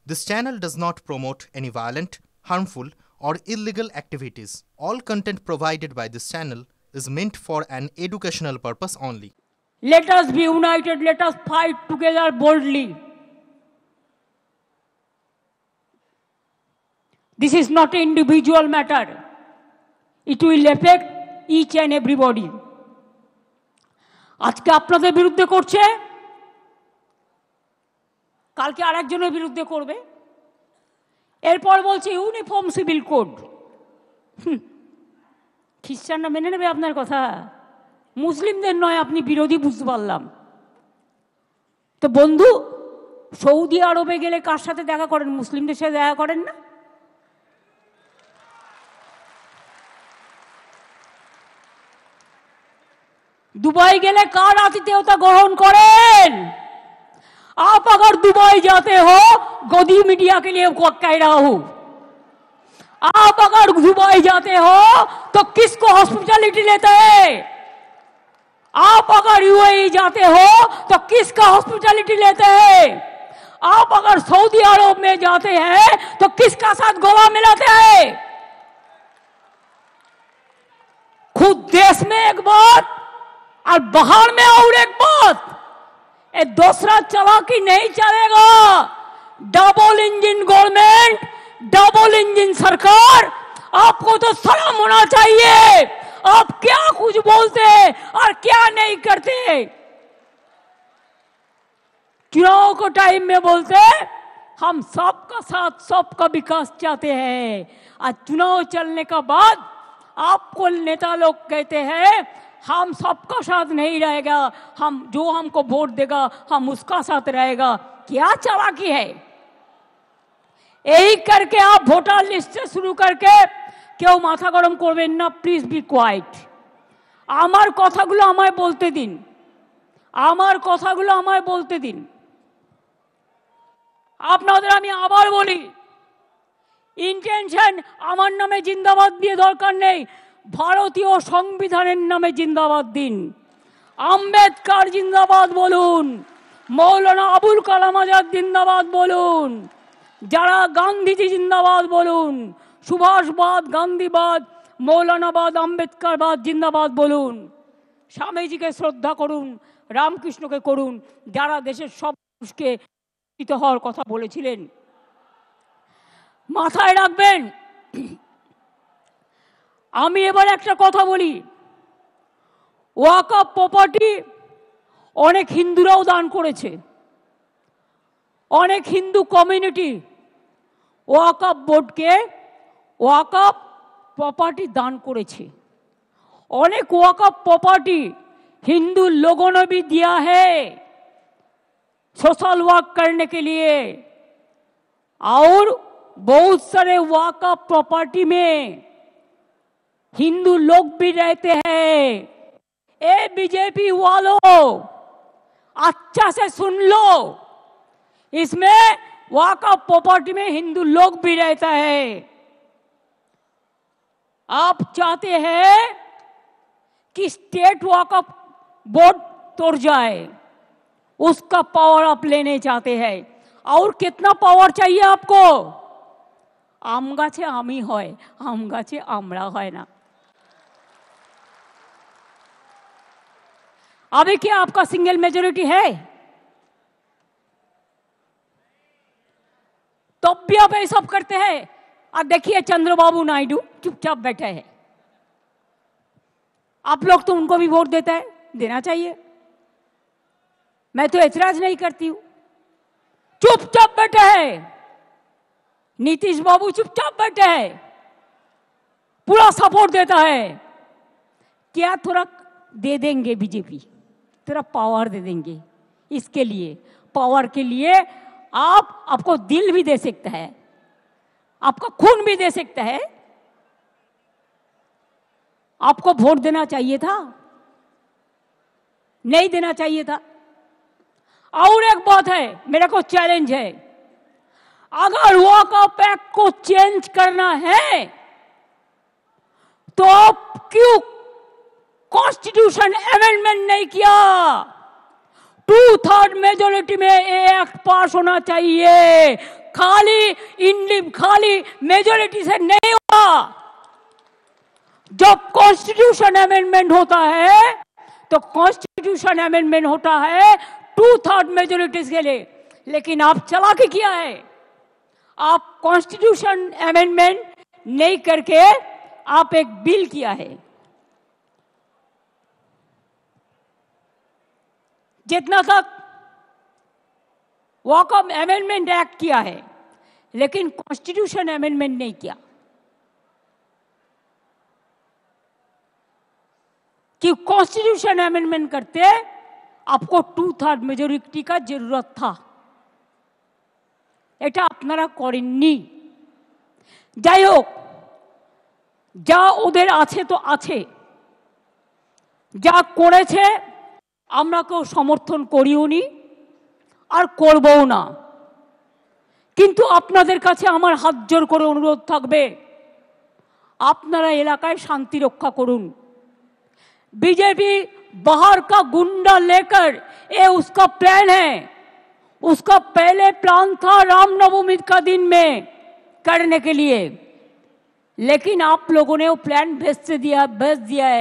This channel does not promote any violent, harmful, or illegal activities. All content provided by this channel is meant for an educational purpose only. Let us be united, let us fight together boldly. This is not an individual matter. It will affect each and everybody. আজকে আপনাদের বিরুদ্ধে করছে, কালকে আরেকজনের বিরুদ্ধে করবে, এরপর বলছে ইউনিফর্ম সিভিল কোড। খ্রিস্টানরা মেনে নেবে আপনার কথা? মুসলিমদের নয়, আপনি বিরোধী বুঝতে পারলাম। তো বন্ধু, সৌদি আরবে গেলে কার সাথে দেখা করেন? মুসলিমদের সাথে দেখা করেন না? दुबई गेले कार आतिथ्यता ग्रहण करें? आप अगर दुबई जाते हो, गोदी मीडिया के लिए कह रहा हूं, आप अगर दुबई जाते हो तो किसको हॉस्पिटैलिटी लेते हैं? आप अगर यूएई जाते हो तो किसका हॉस्पिटैलिटी लेते हैं? आप अगर सऊदी अरब में जाते हैं तो किसका साथ गला मिलाते हैं? खुद देश में एक बात और बाहर में और एक बात, ये दूसरा चालाकी नहीं चलेगा। Double engine government, double engine सरकार, आपको तो शर्म होना चाहिए। आप क्या कुछ बोलते और क्या नहीं करते। चुनाव को टाइम में बोलते हम सबका साथ सबका विकास चाहते हैं, और चुनाव चलने का बाद आपको नेता लोग कहते हैं हम सबका साथ नहीं रहेगा, हम जो हमको वोट देगा हम उसका साथ रहेगा। क्या चालाकी है। यही करके आप वोटर लिस्ट से शुरू करके क्यों माथा गरम करबेन ना, प्लीज बी क्वाइट। আমার কথাগুলো আমায় বলতে দিন, আমার কথাগুলো আমায় বলতে দিন। আপনাদের আমি আবার বলি, ইন্টেনশন আমার নামে জিন্দাবাদ দিয়ে দরকার নেই, ভারতীয় সংবিধানের নামে জিন্দাবাদ দিন। আম্বেদকর জিন্দাবাদ বলুন, মৌলানা আবুল কালাম আজাদ জিন্দাবাদ বলুন, যারা গান্ধীজি জিন্দাবাদ বলুন, সুভাষবাদ, গান্ধীবাদ, মৌলানাবাদ, আম্বেদকরবাদ জিন্দাবাদ বলুন। স্বামীজিকে শ্রদ্ধা করুন, রামকৃষ্ণকে করুন, যারা দেশের সব মানুষকে শিক্ষিত হওয়ার কথা বলেছিলেন। মাথায় রাখবেন। আমি এবার একটা কথা বলি, ওয়াকফ প্রপার্টি অনেক হিন্দুরাও দান করেছে, অনেক হিন্দু কমিউনিটি ওয়াকফ বোর্ডকে ওয়াকফ प्रॉपर्टी दान करेছে। अनेक वक़्फ़ प्रॉपर्टी हिंदू लोगों ने भी दिया है सोशल वर्क करने के लिए, और बहुत सारे वक़्फ़ प्रॉपर्टी में हिंदू लोग भी रहते हैं। ए बीजेपी वालों, अच्छा से सुन लो, इसमें वक़्फ़ प्रॉपर्टी में हिंदू लोग भी रहता है। आप चाहते हैं कि स्टेट वक़्फ़ बोर्ड तोड़ जाए, उसका पावर आप लेने चाहते हैं। और कितना पावर चाहिए आपको? आम गाছে आमी হয়, आम गाছে আমরা হয় না। अभी क्या आपका सिंगल मेजॉरिटी है? तब भी आप ये सब करते हैं। और देखिए चंद्रबाबू नायडू चुपचाप बैठे हैं। आप लोग तो उनको भी वोट देता है, देना चाहिए, मैं तो ऐतराज नहीं करती हूं। चुपचाप बैठे हैं। नीतीश बाबू चुपचाप बैठे हैं, पूरा सपोर्ट देता है। क्या थोड़ा दे देंगे बीजेपी, थोड़ा पावर दे देंगे। इसके लिए, पावर के लिए आपको दिल भी दे सकता है, आपका खून भी दे सकता है। आपको वोट देना चाहिए था, नहीं देना चाहिए था। और एक बात है, मेरे को चैलेंज है, अगर वक़्फ़ एक्ट को चेंज करना है तो क्यों कॉन्स्टिट्यूशन अमेंडमेंट नहीं किया? 2/3 मेजॉरिटी में ये एक्ट पास होना चाहिए, खाली मेजोरिटी से नहीं होगा। जब कॉन्स्टिट्यूशन अमेंडमेंट होता है तो कॉन्स्टिट्यूशन अमेंडमेंट होता है 2/3 मेजोरिटी के लिए। लेकिन आप चालाकी किया है, आप कॉन्स्टिट्यूशन अमेंडमेंट नहीं करके आप एक बिल किया है। जितना तक वॉकअप अमेंडमेंट एक्ट किया है, लेकिन कॉन्स्टिट्यूशन अमेंडमेंट नहीं किया। कि कॉन्स्टिट्यूशन अमेंडमेंट करते आपको 2/3 मेजोरिटी का जरूरत था, এটা আপনারা করেননি। যাই হোক, যা ওদের আছে তো আছে, যা করেছে আমরা কেউ সমর্থন করিও নি আর করবও না। কিন্তু আপনাদের কাছে আমার হাত জোর করে অনুরোধ থাকবে, আপনারা এলাকায় শান্তি রক্ষা করুন। बीजेपी बाहर का गुंडा लेकर ये उसका प्लान है। उसका पहले प्लान था रामनवमी का दिन में करने के लिए, लेकिन आप लोगों ने वो प्लान भेज दिया है।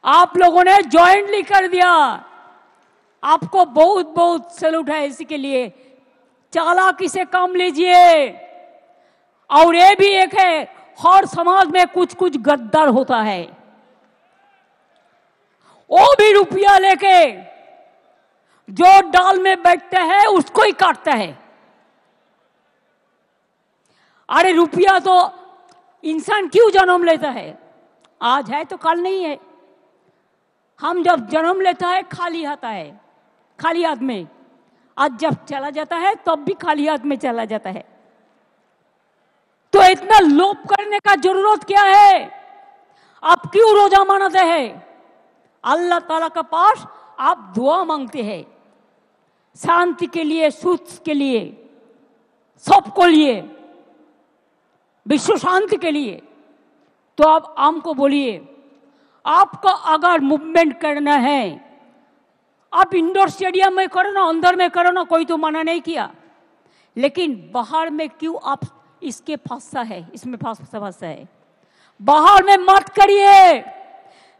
आप लोगों ने जॉइंटली कर दिया। आपको बहुत बहुत सैल्यूट है इसी के लिए। चालाकी से काम लीजिए। और ये भी एक है, हर समाज में कुछ कुछ गद्दार होता है, वो भी रुपया लेके जो डाल में बैठता है उसको ही काटता है। अरे रुपया तो इंसान क्यों जन्म लेता है? आज है तो कल नहीं है। हम जब जन्म लेता है खाली आता है, खाली हाथ में। आज जब चला जाता है तब भी खाली हाथ में चला जाता है। तो इतना लोभ करने का जरूरत क्या है? आप क्यों रोजा मनाते हैं? अल्लाह ताला के पास आप दुआ मांगते हैं, शांति के लिए, सुख के लिए, सबको लिए, विश्व शांति के लिए। तो आप हमको बोलिए, आपको अगर मूवमेंट करना है, आप इंडोर स्टेडियम में करो ना, अंदर में करो ना, कोई तो मना नहीं किया। लेकिन बाहर में क्यों आप इसके फंसा है, इसमें फंसा है। बाहर में मत करिए।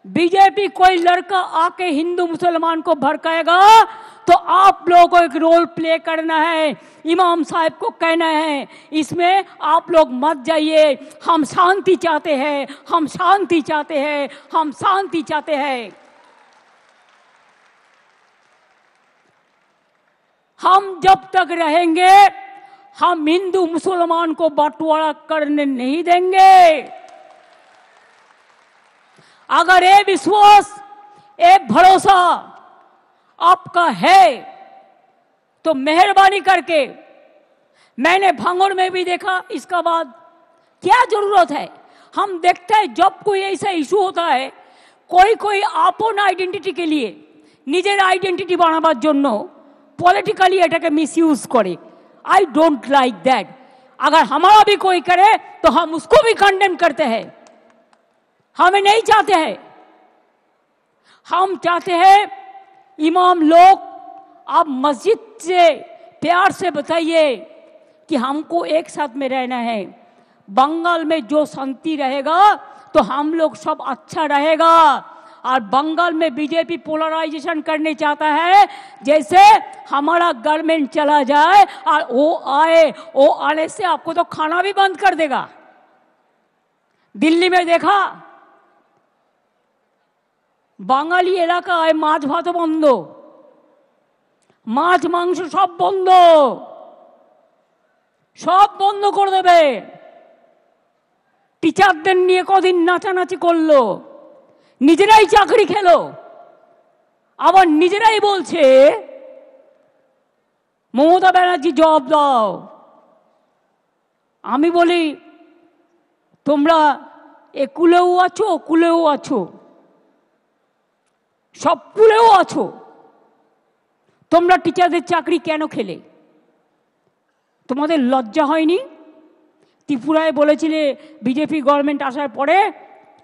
बीजेपी कोई लड़का आके हिंदू मुसलमान को भड़काएगा तो आप लोगों को एक रोल प्ले करना है। इमाम साहब को कहना है इसमें आप लोग मत जाइए, हम शांति चाहते हैं, हम शांति चाहते हैं, हम शांति चाहते हैं। हम जब तक रहेंगे हम हिंदू मुसलमान को बंटवारा करने नहीं देंगे। अगर ये विश्वास, ये भरोसा आपका है तो मेहरबानी करके, मैंने भांगड़ में भी देखा, इसका बाद क्या जरूरत है? हम देखते हैं जब कोई ऐसा इशू होता है, कोई आपन आइडेंटिटी के लिए, निजेर आइडेंटिटी बानाबार जन्नो पॉलिटिकली एटाके मिसयूज करे। I don't like that. अगर हमारा भी कोई करे तो हम उसको भी कंडेम करते हैं। हमें नहीं चाहते हैं। हम चाहते हैं इमाम लोग, आप मस्जिद से प्यार से बताइए कि हमको एक साथ में रहना है। बंगाल में जो शांति रहेगा तो हम लोग सब अच्छा रहेगा। और बंगाल में बीजेपी पोलराइजेशन करने चाहता है, जैसे हमारा गवर्नमेंट चला जाए और वो आने से आपको तो खाना भी बंद कर देगा। दिल्ली में देखा, বাঙালি এলাকায় মাছ ভাত বন্ধ, মাছ মাংস সব বন্ধ, সব বন্ধ করে দেবে। টিচারদের নিয়ে কদিন নাচানাচি করলো, নিজেরাই চাকরি খেলো, আবার নিজেরাই বলছে মমতা ব্যানার্জি জবাব দাও। আমি বলি তোমরা একুলেও আছো, কুলেও আছো, সব কুলেও আছো। তোমরা টিচারদের চাকরি কেন খেলে? তোমাদের লজ্জা হয়নি? ত্রিপুরায় বলেছিলে বিজেপি গভর্নমেন্ট আসার পরে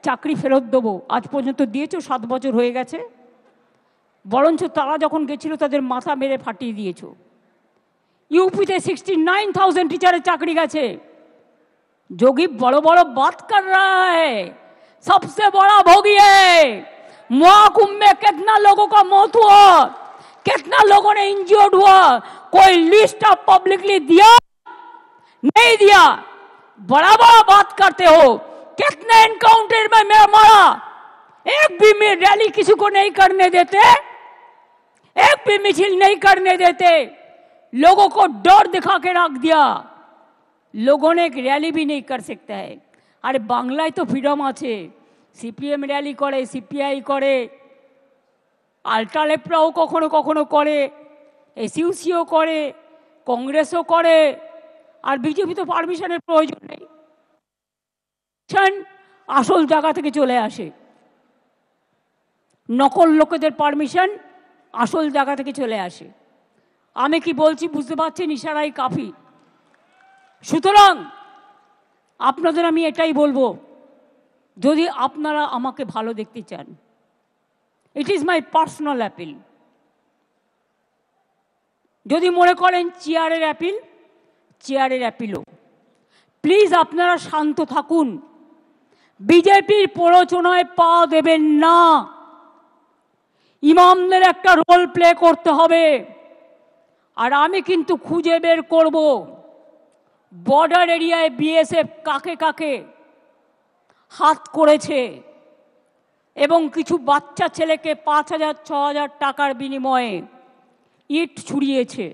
চাকরি ফেরত দেবো, আজ পর্যন্ত দিয়েছো, 7 বছর হয়ে গেছে। বরঞ্চ তারা যখন গেছিল তাদের মাথা মেরে ফাটিয়ে দিয়েছো। यूपीতে 69,000 टीचर चाकरी गए। जोगी बड़ो बड़ो बात कर रहा है, सबसे बड़ा भोगी है। महाकुंभ में कितना लोगों का मौत हुआ, कितना लोगों ने इंजर्ड हुआ, कोई लिस्ट आप पब्लिकली दिया? नहीं दिया। बड़ा बड़ा बात करते हो। कितने एनकाउंटर में मैं मारा, एक भी में रैली किसी को नहीं करने देते, एक भी मिছিল नहीं करने देते, लोगों को डर दिखा के रख दिया। लोगों ने एक रैली भी नहीं कर सकता है। अरे बांग्लाয় तो फ्रीडम আছে, সিপিএম র‍্যালি করে, সিপিআই করে, আলট্রালেপ্রাও কখনো কখনো করে, এসইউসিও করে, কংগ্রেসও করে, আর বিজেপি তো পারমিশনের প্রয়োজন নেই, আসল জায়গা থেকে চলে আসে। নকল লোকেদের পারমিশন আসল জায়গা থেকে চলে আসে। আমি কি বলছি বুঝতে পারছেন? ইশারাই কাফি। সুতরাং আপনাদের আমি এটাই বলবো, যদি আপনারা আমাকে ভালো দেখতে চান, it is my personal appeal. যদি মনে করেন চেয়ারের অ্যাপিল, চেয়ারের অ্যাপিলও, প্লিজ আপনারা শান্ত থাকুন, বিজেপির প্ররোচনায় পা দেবেন না। ইমামদের একটা রোল প্লে করতে হবে। আর আমি কিন্তু খুঁজে বের করব বর্ডার এরিয়ায় বিএসএফ কাকে কাকে হাত করেছে এবং কিছু বাচ্চা ছেলেকে 5,000-6,000 টাকার বিনিময়ে ইট ছুড়িয়েছে।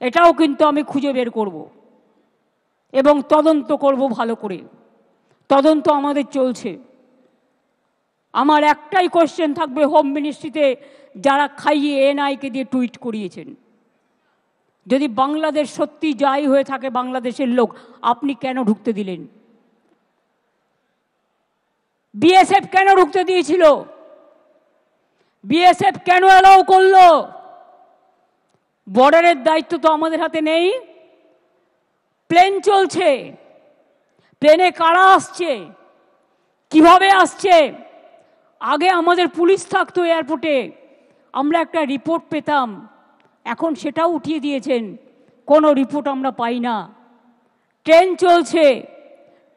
এটাও কিন্তু আমি খুঁজে বের করব এবং তদন্ত করব ভালো করে। তদন্ত আমাদের চলছে। আমার একটাই কোশ্চেন থাকবে হোম মিনিস্ট্রিতে, যারা খাইয়ে এনআইকে দিয়ে টুইট করিয়েছেন, যদি বাংলাদেশ সত্যি যাই হয়ে থাকে বাংলাদেশের লোক, আপনি কেন ঢুকতে দিলেন? বিএসএফ কেন ঢুকতে দিয়েছিল? বিএসএফ কেন অ্যালাউ করলো? বর্ডারের দায়িত্ব তো আমাদের হাতে নেই। প্লেন চলছে, প্লেনে কারা আসছে, কিভাবে আসছে? আগে আমাদের পুলিশ থাকতো এয়ারপোর্টে, আমরা একটা রিপোর্ট পেতাম, এখন সেটাও উঠিয়ে দিয়েছেন, কোনো রিপোর্ট আমরা পাই না। ট্রেন চলছে,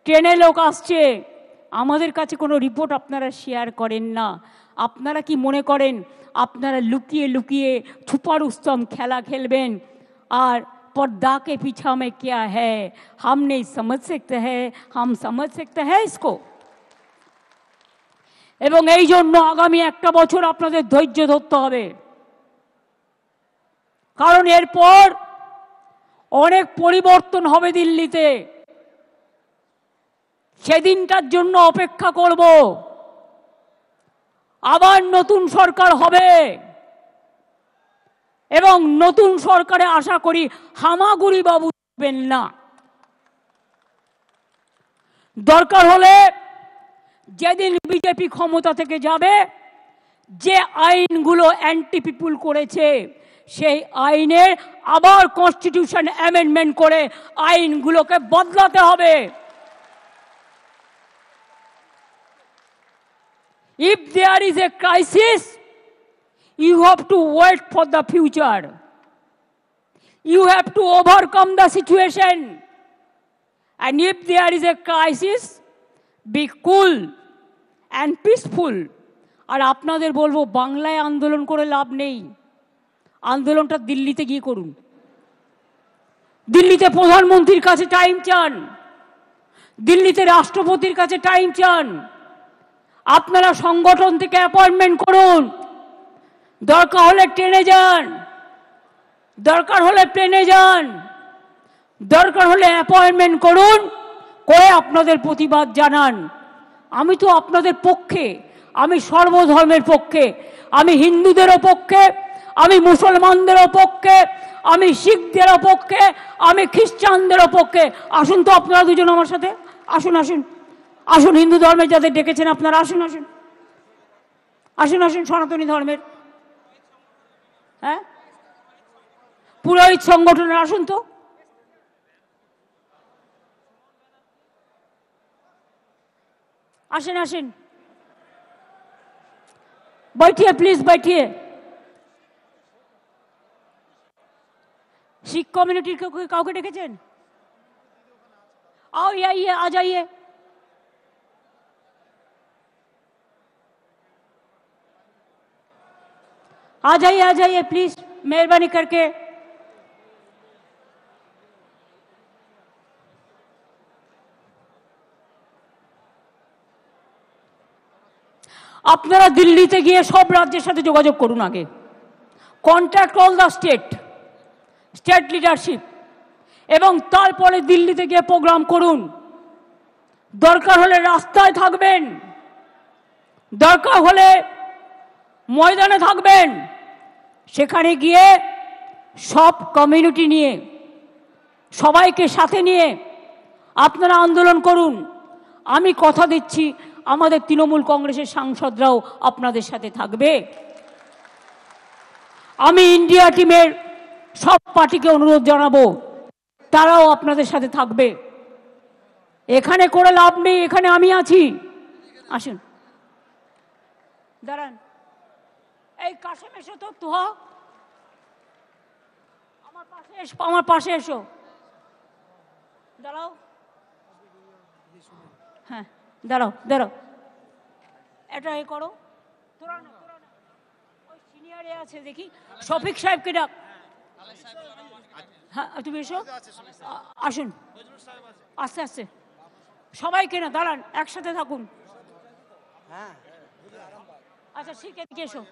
ট্রেনে লোক আসছে, আমাদের কাছে কোনো রিপোর্ট আপনারা শেয়ার করেন না। আপনারা কি মনে করেন আপনারা লুকিয়ে লুকিয়ে छुपा रुस्तम খেলা খেলবেন আর पर्दा के पीछा में क्या है हम नहीं समझ सकते हैं, हम समझ सकते हैं इसको। এবং এই জন্য আগামী একটা বছর আপনাদের ধৈর্য ধরতে হবে, কারণ এরপর অনেক পরিবর্তন হবে দিল্লিতে। সেদিনটার জন্য অপেক্ষা করব। আবার নতুন সরকার হবে এবং নতুন সরকারে আশা করি হামাগুড়ি বাবু থাকবেন না। দরকার হলে যেদিন বিজেপি ক্ষমতা থেকে যাবে, যে আইনগুলো অ্যান্টি পিপুল করেছে সেই আইনের আবার কনস্টিটিউশন অ্যামেন্ডমেন্ট করে আইনগুলোকে বদলাতে হবে। If there is a crisis, you have to wait for the future. You have to overcome the situation. And if there is a crisis, be cool and peaceful. আর আপনাদের বলবো, বাংলায় আন্দোলন করে লাভ নেই, আন্দোলনটা দিল্লিতে গিয়ে করুন। দিল্লিতে প্রধানমন্ত্রীর কাছে টাইম চান, দিল্লিতে রাষ্ট্রপতির কাছে টাইম চান। আপনারা সংগঠন থেকে অ্যাপয়েন্টমেন্ট করুন, দরকার হলে ট্রেনে যান, দরকার হলে প্লেনে যান, দরকার হলে অ্যাপয়েন্টমেন্ট করুন, করে আপনাদের প্রতিবাদ জানান। আমি তো আপনাদের পক্ষে, আমি সর্বধর্মের পক্ষে, আমি হিন্দুদেরও পক্ষে, আমি মুসলমানদেরও পক্ষে, আমি শিখদেরও পক্ষে, আমি খ্রিস্টানদেরও পক্ষে। আসুন তো আপনারা দুজন আমার সাথে, আসুন আসুন আসুন, হিন্দু ধর্মের যাদের ডেকেছেন আপনারা আসুন আসুন আসুন আসুন, সনাতনী ধর্মের, হ্যাঁ, পুরোহিত সংগঠনের আসুন তো। আসেন আসেন, बैठिए प्लीज बैठिए। শিখ কমিউনিটির কাউকে ডেকেছেন? आओ ये आ जाइए। आ जाइए प्लीज, मेहरबानी करके। আপনারা দিল্লিতে গিয়ে সব রাজ্যের সাথে যোগাযোগ করুন আগে, contact all the state leadership, এবং তারপরে দিল্লিতে গিয়ে প্রোগ্রাম করুন। দরকার হলে রাস্তায় থাকবেন, দরকার হলে ময়দানে থাকবেন, সেখানে গিয়ে সব কমিউনিটি নিয়ে, সবাইকে সাথে নিয়ে আপনারা আন্দোলন করুন। আমি কথা দিচ্ছি আমাদের তৃণমূল কংগ্রেসের সাংসদরাও আপনাদের সাথে থাকবে। আমি ইন্ডিয়া টিমের সব পার্টিকে অনুরোধ জানাবো, তারাও আপনাদের সাথে থাকবে। এখানে করে লাভ নেই, এখানে আমি আছি। আসুন, দাঁড়ান, এই কাশেম এসো তো, তুহা আমার পাশে এসো, দাঁড়াও। হ্যাঁ, দাঁড়াও দাঁড়াও, এটা এ করো, তোরা না ওই সিনিয়রে আছে দেখি, শফিক সাহেবকে ডাক। হ্যাঁ, তুমি এসো, আসুন, আস্তে আস্তে সবাইকে না, দাঁড়ান, একসাথে থাকুন। আচ্ছা ঠিক আছে, এসো,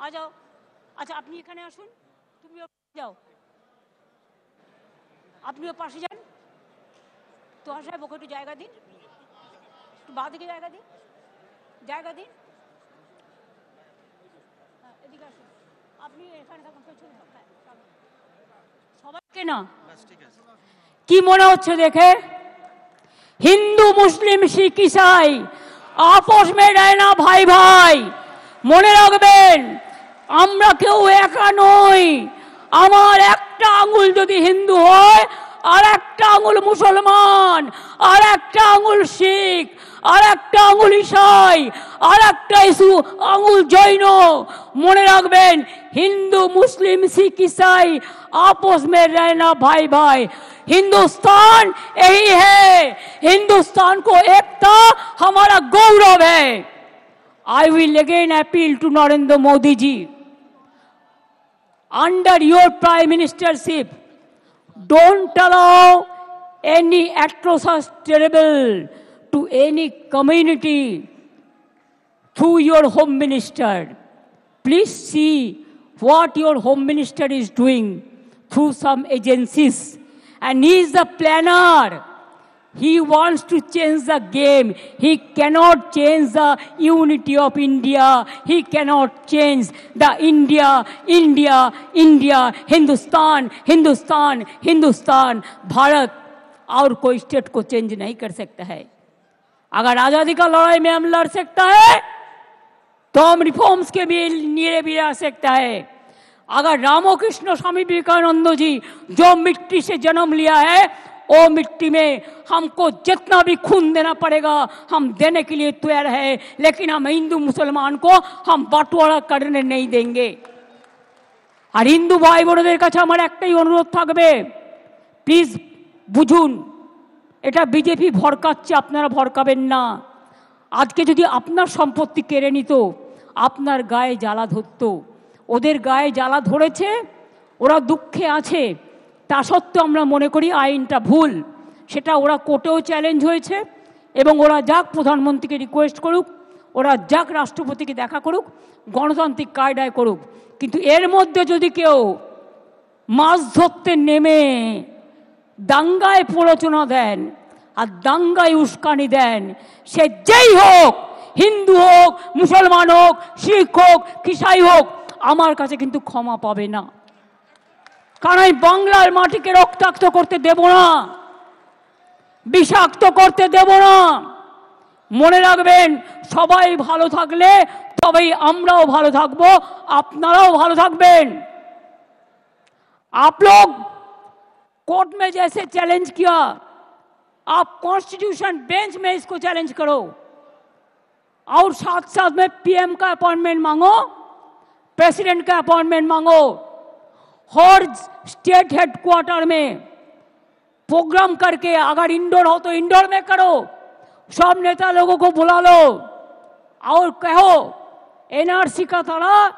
আ যাও। আচ্ছা আপনি এখানে আসুন, তুমিও যাও, আপনিও পাশে যান। তো সাহেব ওকে একটু জায়গা দিন, একটু বাঁ দিকে জায়গা দিন, জায়গা দিন। হ্যাঁ, এদিকে আসুন, আপনি এখানে থাকুন, পেছনে সবাইকে না। কি মনে হচ্ছে দেখে? হিন্দু মুসলিম শিখ ইসাই আপোষ মে রহে না ভাই ভাই। মনে রাখবেন, আমরা কেউ একা নই। আমার একটা আঙুল যদি হিন্দু হয়, আর একটা আঙুল মুসলমান, আর একটা আঙুল শিখ, আর একটা আঙুল ইসাই, আর একটা আঙুল জৈন। মনে রাখবেন, হিন্দু মুসলিম শিখ ইसाई आपस में रहना भाई भाई। हिंदुस्तान यही है, हिंदुस्तान को एकता हमारा गौरव है। I will again appeal to Narendra Modi ji, under your prime ministership, don't allow any atrocious terrible to any community through your home minister. Please see what your home minister is doing through some agencies, and he is the planner. He wants to change the game. He cannot change the unity of India. He cannot change the India, Hindustan, Hindustan, Hindustan, Bharat। और कोई state को change नहीं कर सकता है। अगर आजादी का लड़ाई में हम लड़ सकता है, तो हम रिफॉर्म्स के भी लिए भी आ सकता है। अगर रामकृष्ण स्वामी विवेकानंद जी जो मिट्टी से जन्म लिया है, वो मिट्टी में हमको जितना भी खून देना पड़ेगा हम देने के लिए तैयार है, लेकिन हम हिंदू मुसलमान को हम बंटवारा करने नहीं देंगे। और हिंदू भाई बोनদের কাছে আমার একটাই অনুরোধ থাকবে, প্লিজ বুঝুন, এটা বিজেপি ভরকাচ্ছে, আপনারা ভরকাবেন না। আজকে যদি আপনার সম্পত্তি কেড়ে নিত, আপনার গায়ে জ্বালা ধরতো। ওদের গায়ে জ্বালা ধরেছে, ওরা দুঃখে আছে, তা সত্ত্বেও আমরা মনে করি আইনটা ভুল। সেটা ওরা কোর্টেও চ্যালেঞ্জ হয়েছে, এবং ওরা যাক প্রধানমন্ত্রীকে রিকোয়েস্ট করুক, ওরা যাক রাষ্ট্রপতিকে দেখা করুক, গণতান্ত্রিক কায়দায় করুক। কিন্তু এর মধ্যে যদি কেউ মাছ ধরতে নেমে দাঙ্গায় প্ররোচনা দেন আর দাঙ্গায় উস্কানি দেন, সে যেই হোক, হিন্দু হোক, মুসলমান হোক, শিখ হোক, খ্রিস্টান হোক, আমার কাছে কিন্তু ক্ষমা পাবে না। কারণ আমি বাংলার মাটিকে রক্তাক্ত করতে দেব না, বিষাক্ত করতে দেব না। মনে রাখবেন, সবাই ভালো থাকলে তবেই আমরাও ভালো থাকবো, আপনারাও ভালো থাকবেন। आप लोग कोर्ट में जैसे चैलेंज किया, आप कॉन्स्टिट्यूशन बेंच में इसको चैलेंज करो, और साथ साथ में पीएम का अपॉइंटमेंट मांगो, प्रेसिडेंट का अपॉइंटमेंट मांगो। हर स्टेट हेडक्वार्टर में प्रोग्राम करके, अगर इंडोर हो तो इंडोर में करो, सब नेता लोगों को बुला लो और कहो एनआरसी का तरह,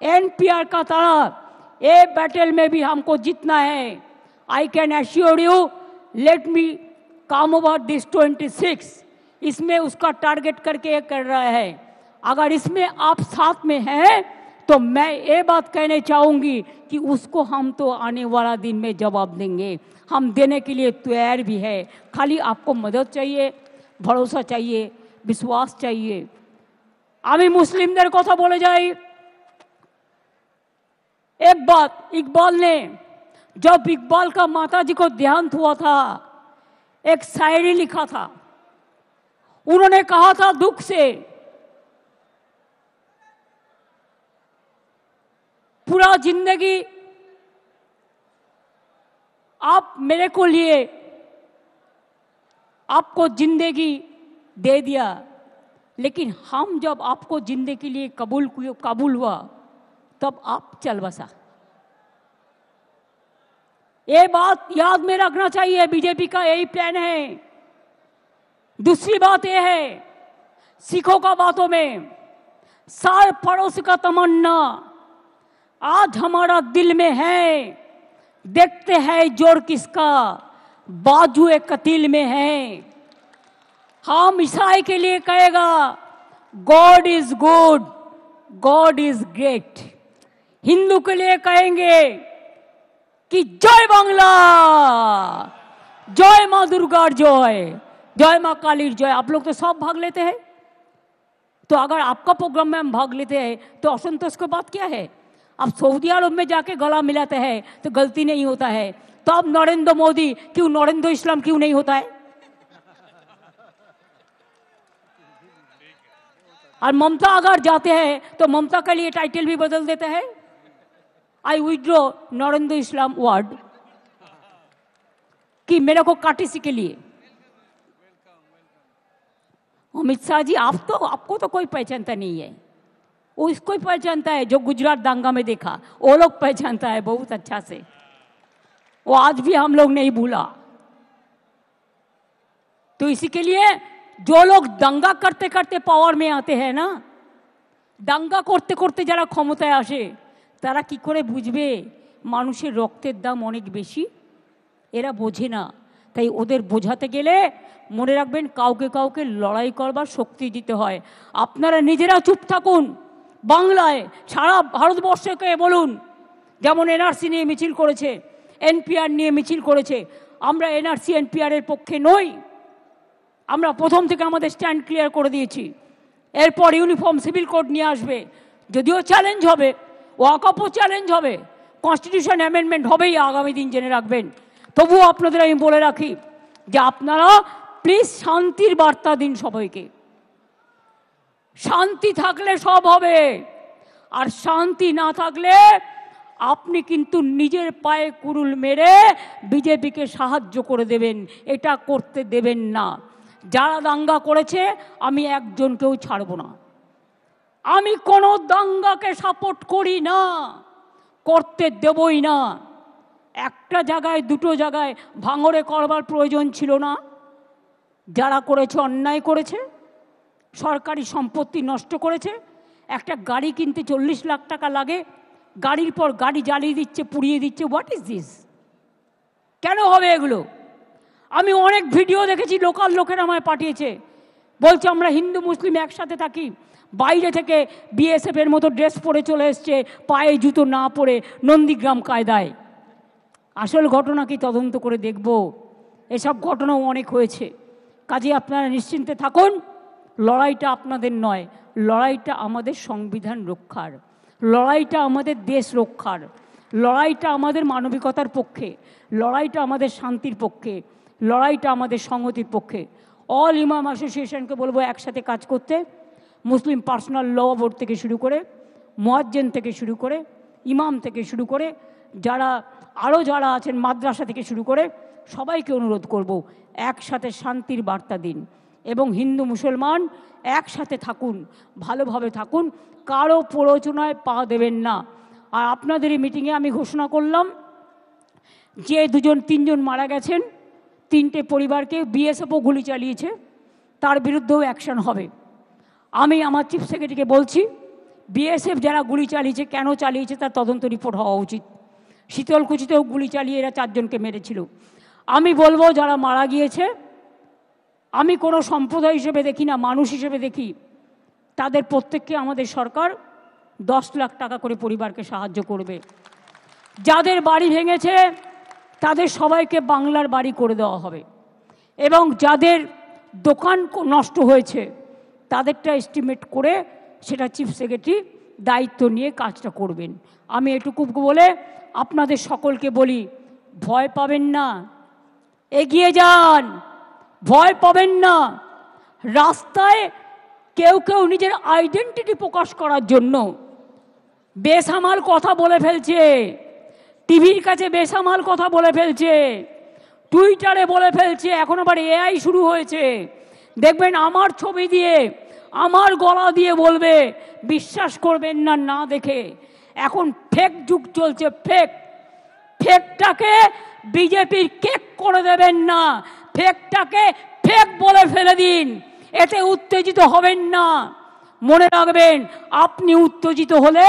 एनपीआर का तरह ये बैटल में भी हमको जीतना है। I can assure you, let me come over this 26, इसमें उसका टारगेट करके ये कर रहा है। अगर इसमें आप साथ में हैं तो मैं ये बात कहने चाहूंगी कि उसको हम तो आने वाला दिन में जवाब देंगे, हम देने के लिए तैयार भी है। खाली आपको मदद चाहिए, भरोसा चाहिए, विश्वास चाहिए। आमी मुस्लिमদের কথা বলে যাই। एक बात, इकबाल ने, जब इकबाल का माताजी को देहांत हुआ था, एक शायरी लिखा था। उन्होंने कहा था दुख से, पूरा जिंदगी आप मेरे को लिए, आपको जिंदगी दे दिया, लेकिन हम जब आपको जिंदगी के लिए कबूल हुआ तब आप चल बसा। ये बात याद में रखना चाहिए, बीजेपी का यही प्लान है। दूसरी बात यह है, सिखों का बातों में सार पड़ोस का तमन्ना आज हमारा दिल में है, देखते हैं जोर किसका बाजुए कतील में है। हम ईसाई के लिए कहेगा God is good, God is great. Hindu के लिए कहेंगे कि जय बांग्ला, जय मां दुर्गा जय, जय मां काली जय। आप लोग तो सब भाग लेते हैं, तो अगर आपका प्रोग्राम में हम भाग लेते हैं तो असंतोष की बात क्या है? आप सऊदी अरब में जाके गला मिलाते हैं तो गलती नहीं होता है, तो अब नरेंद्र मोदी क्यों, नरेंद्र इस्लाम क्यों नहीं होता है? और ममता अगर जाते हैं तो ममता के लिए टाइटल भी बदल देते हैं, आई विड्रॉ नरेंद्र इस्लाम वर्ड, कि मेरे को काटिसी के लिए। अमित शाह जी, आपको तो कोई पहचानता नहीं है, वो इसको ही पहचानता है जो गुजरात दांगा में देखा, वो लोग पहचानता है बहुत अच्छा से, वो आज भी हम लोग नहीं भूला। तो इसी के लिए जो लोग दंगा करते करते पावर में आते हैं ना, दंगा करते करते যারা ক্ষমতায় আসে তারা কি করে বুঝবে মানুষের রক্তের দাম অনেক বেশি? এরা বোঝে না। তাই ওদের বোঝাতে গেলে মনে রাখবেন কাউকে কাউকে লড়াই করবার শক্তি দিতে হয়। আপনারা নিজেরা চুপ থাকুন, বাংলায় সারা ভারতবর্ষকে বলুন, যেমন এনআরসি নিয়ে মিছিল করেছে, এনপিআর নিয়ে মিছিল করেছে, আমরা এনআরসি এনপিআর এর পক্ষে নই। আমরা প্রথম থেকে আমাদের স্ট্যান্ড ক্লিয়ার করে দিয়েছি। এরপর ইউনিফর্ম সিভিল কোড নিয়ে আসবে, যদিও চ্যালেঞ্জ হবে, ওয়াকফও চ্যালেঞ্জ হবে, কনস্টিটিউশন অ্যামেন্ডমেন্ট হবেই আগামী দিন, জেনে রাখবেন। তবুও আপনাদের আমি বলে রাখি যে আপনারা প্লিজ শান্তির বার্তা দিন সবাইকে। শান্তি থাকলে সব হবে, আর শান্তি না থাকলে আপনি কিন্তু নিজের পায়ে কুড়ুল মেরে বিজেপিকে সাহায্য করে দেবেন, এটা করতে দেবেন না। যারা দাঙ্গা করেছে আমি একজনকেও ছাড়ব না, আমি কোনো দাঙ্গাকে সাপোর্ট করি না, করতে দেবই না। একটা জায়গায় দুটো জায়গায় ভাঙড়ে করবার প্রয়োজন ছিল না। যারা করেছে অন্যায় করেছে, সরকারি সম্পত্তি নষ্ট করেছে, একটা গাড়ি কিনতে 40 লাখ টাকা লাগে, গাড়ির পর গাড়ি জ্বালিয়ে দিচ্ছে, পুড়িয়ে দিচ্ছে। What is this? কেন হবে এগুলো? আমি অনেক ভিডিও দেখেছি, লোকাল লোকেরা আমায় পাঠিয়েছে, বলছে আমরা হিন্দু মুসলিম একসাথে থাকি, বাইরে থেকে বিএসএফ এর মতো ড্রেস পরে চলে এসছে, পায়ে জুতো না পরে, নন্দীগ্রাম কায়দায়। আসল ঘটনা কি তদন্ত করে দেখব, এসব ঘটনাও অনেক হয়েছে। কাজে আপনারা নিশ্চিন্তে থাকুন, লড়াইটা আপনাদের নয়, লড়াইটা আমাদের সংবিধান রক্ষার, লড়াইটা আমাদের দেশ রক্ষার, লড়াইটা আমাদের মানবিকতার পক্ষে, লড়াইটা আমাদের শান্তির পক্ষে, লড়াইটা আমাদের সংহতির পক্ষে। অল ইমাম অ্যাসোসিয়েশনকে বলবো একসাথে কাজ করতে, মুসলিম পার্সোনাল ল বোর্ড থেকে শুরু করে, মুয়াজ্জিন থেকে শুরু করে, ইমাম থেকে শুরু করে, যারা আরও যারা আছেন মাদ্রাসা থেকে শুরু করে, সবাইকে অনুরোধ করব একসাথে শান্তির বার্তা দিন এবং হিন্দু মুসলমান একসাথে থাকুন, ভালোভাবে থাকুন, কারো প্ররোচনায় পা দেবেন না। আর আপনাদের এই মিটিংয়ে আমি ঘোষণা করলাম যে 2-3 মারা গেছেন, 3টে পরিবারকে বিএসএফও গুলি চালিয়েছে, তার বিরুদ্ধেও অ্যাকশন হবে। আমি আমার চিফ সেক্রেটারিকে বলছি, বিএসএফ যারা গুলি চালিয়েছে, কেন চালিয়েছে তার তদন্ত রিপোর্ট হওয়া উচিত। শীতলকুচিতেও গুলি চালিয়ে এরা 4 জনকে মেরেছিল। আমি বলবো যারা মারা গিয়েছে, আমি কোনো সম্প্রদায় হিসেবে দেখি না, মানুষ হিসেবে দেখি, তাদের প্রত্যেককে আমাদের সরকার 10 লাখ টাকা করে পরিবারকে সাহায্য করবে। যাদের বাড়ি ভেঙেছে তাদের সবাইকে বাংলার বাড়ি করে দেওয়া হবে, এবং যাদের দোকান নষ্ট হয়েছে তাদেরটা এস্টিমেট করে সেটা চিফ সেক্রেটারি দায়িত্ব নিয়ে কাজটা করবেন। আমি এটুকু বলে আপনাদের সকলকে বলি, ভয় পাবেন না, এগিয়ে যান, ভয় পাবেন না। রাস্তায় কেউ কেউ নিজের আইডেন্টিটি প্রকাশ করার জন্য বেসামাল কথা বলে ফেলছে, টিভির কাছে বেসামাল কথা বলে ফেলছে, টুইটারে বলে ফেলছে, এখন আবার এআই শুরু হয়েছে। দেখবেন আমার ছবি দিয়ে, আমার গলা দিয়ে বলবে, বিশ্বাস করবেন না না দেখে। এখন ফেক যুগ চলছে, ফেক। ফেকটাকে বিজেপির কেক করে দেবেন না, ফেকটাকে ফেক বলে ফেলে দিন, এতে উত্তেজিত হবেন না। মনে রাখবেন, আপনি উত্তেজিত হলে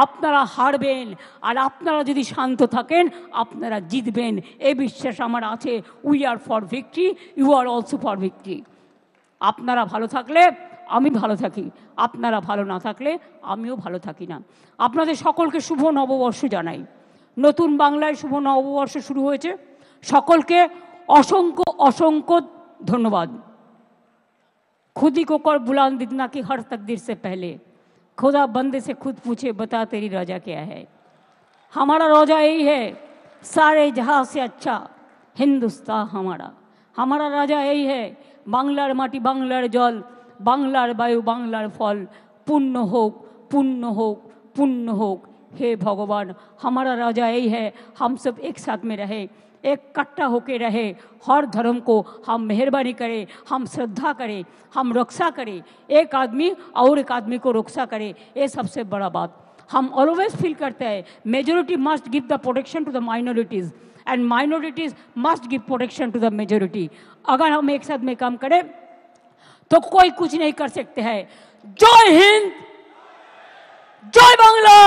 আপনারা হারবেন, আর আপনারা যদি শান্ত থাকেন আপনারা জিতবেন, এই বিশ্বাস আমার আছে। We are for victory, you are also for victory. আপনারা ভালো থাকলে আমি ভালো থাকি, আপনারা ভালো না থাকলে আমিও ভালো থাকি না। আপনাদের সকলকে শুভ নববর্ষ জানাই। নতুন বাংলায় শুভ নববর্ষ শুরু হয়েছে, সকলকে অসংখ্য অসংখ্য ধন্যবাদ। खुदी को कर बुलंद इतना कि हर तकदीर से पहले खुदा बंदे से खुद पूछे, बता तेरी रजा क्या है। हमारा रोजा यही है, सारे जहां से अच्छा हिंदुस्तान हमारा। हमारा राजा यही है, बांग्लार माटी बांग्लार जल, बांग्लार वायु बांग्लार फल, पुण्य होक पुण्य होक पुण्य होक। हे भगवान, हमारा राजा यही है, हम सब एक साथ में रहे, एक कट्टा होके रहे, हर धर्म को हम मेहरबानी करें, हम श्रद्धा करें, हम रक्षा करें, एक आदमी और एक आदमी को रक्षा करें, ये सबसे बड़ा बात। हम ऑलवेज फील करते हैं majority must give the protection to the minorities and minorities must give protection to the majority. अगर हम एक साथ में काम करें तो कोई कुछ नहीं कर सकते हैं। जय हिंद, जय बांग्ला,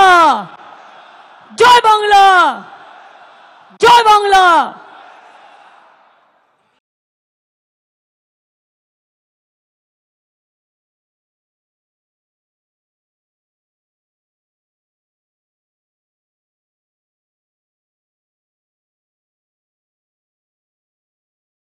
जय बांग्ला, जय बांग्ला।